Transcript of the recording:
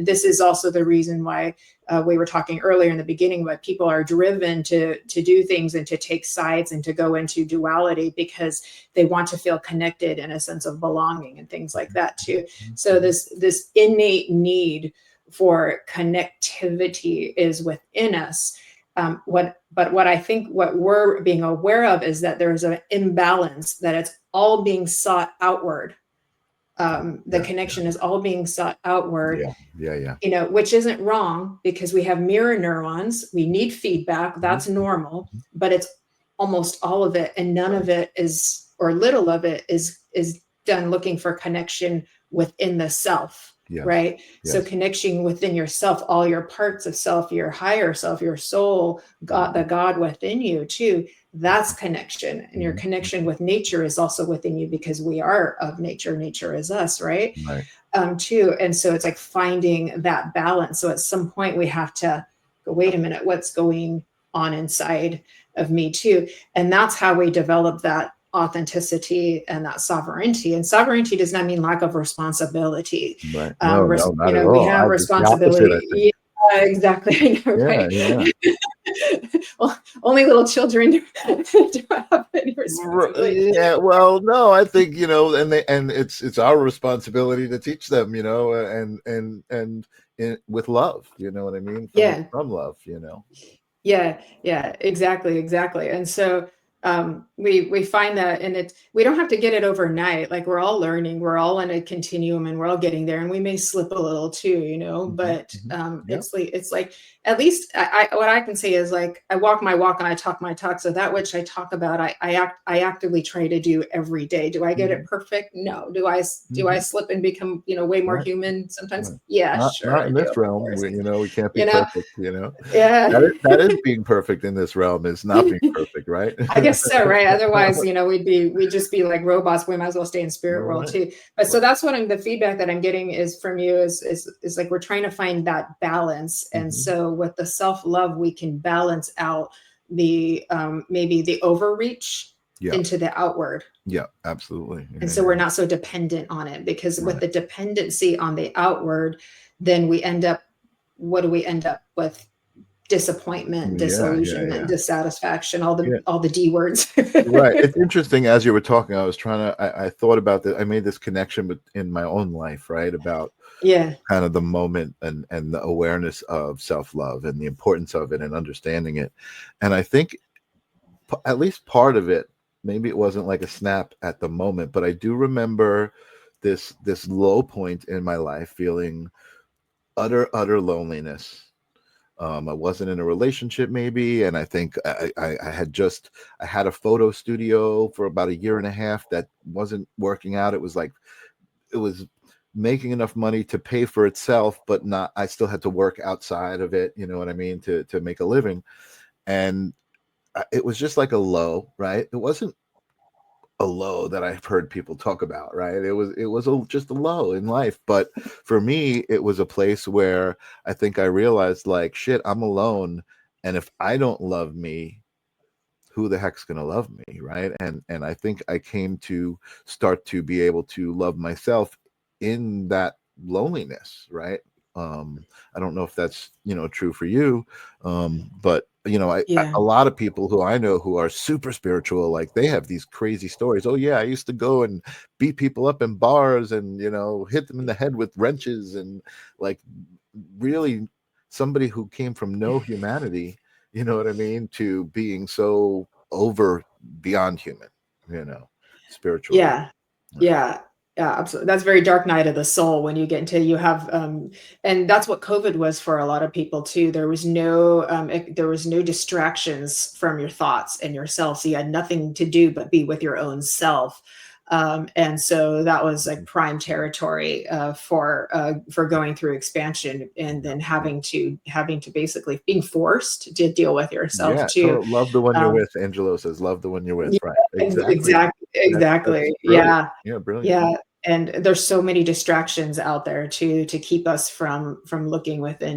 this is also the reason why we were talking earlier in the beginning, but people are driven to do things and to take sides and to go into duality because they want to feel connected in a sense of belonging and things like that too. So this innate need for connectivity is within us. What I think what we're being aware of is that there's an imbalance, that it's all being sought outward. The connection is all being sought outward, which isn't wrong, because we have mirror neurons. We need feedback. That's normal, but it's almost all of it. And none of it is, or little of it is done looking for connection within the self. Right. So connection within yourself, all your parts of self, your higher self, your soul, God, the God within you too. That's connection. And your connection with nature is also within you, because we are of nature. Nature is us, right? Too. And so it's like finding that balance. So at some point we have to go, wait a minute, what's going on inside of me too? And that's how we develop that authenticity and that sovereignty. And sovereignty does not mean lack of responsibility. Right. No, not at all. We have responsibility. Exactly. Right. Well, only little children don't have any responsibility. Yeah. Well, no, I think, and it's our responsibility to teach them, and with love, you know what I mean? From love, Yeah, exactly. And so we find that, and we don't have to get it overnight. Like, we're all learning, we're all in a continuum, and we're all getting there, and we may slip a little too, but it's like, at least what I can say is, like, I walk my walk and I talk my talk. So that which I talk about, I actively try to do every day. Do I get it perfect? No. Do I slip and become, way more human sometimes? Yeah, sure. Not in this realm. We can't be perfect, Yeah. That is being perfect in this realm, is not being perfect, right? I guess so, right? Otherwise, we'd just be like robots. We might as well stay in spirit world too. But so that's what the feedback that I'm getting is from you is like, we're trying to find that balance. And so with the self-love, we can balance out the maybe the overreach into the outward. Yeah, absolutely. And so we're not so dependent on it, because with the dependency on the outward, then what do we end up with? Disappointment, disillusionment, dissatisfaction, all the D words. Right. It's interesting, as you were talking, I thought about that. I made this connection in my own life, right? About kind of the moment and the awareness of self-love and the importance of it and understanding it. And I think at least part of it, maybe it wasn't like a snap at the moment, but I do remember this low point in my life, feeling utter loneliness. I wasn't in a relationship maybe, and I think I had a photo studio for about 1.5 years that wasn't working out. It was making enough money to pay for itself, but I still had to work outside of it, you know what I mean, to make a living. And it was just like a low, right? It wasn't a low that I've heard people talk about, right? It was just a low in life. But for me, it was a place where I think I realized, like, shit, I'm alone. And if I don't love me, who the heck's going to love me, right? And I think I came to start to be able to love myself in that loneliness, right? I don't know if that's, true for you. But a lot of people who I know who are super spiritual, like, they have these crazy stories. Oh yeah, I used to go and beat people up in bars and, hit them in the head with wrenches, and, like, really somebody who came from no humanity, you know what I mean, to being so beyond human, spiritual. Yeah, absolutely. That's very dark night of the soul when you get into, you have, and that's what COVID was for a lot of people too. There was no distractions from your thoughts and yourself. So you had nothing to do but be with your own self. And so that was like prime territory for going through expansion, and then having to basically being forced to deal with yourself too. So love the one you're with. Angelo says, love the one you're with. Right. Exactly. That's brilliant. Yeah. And there's so many distractions out there to keep us from looking within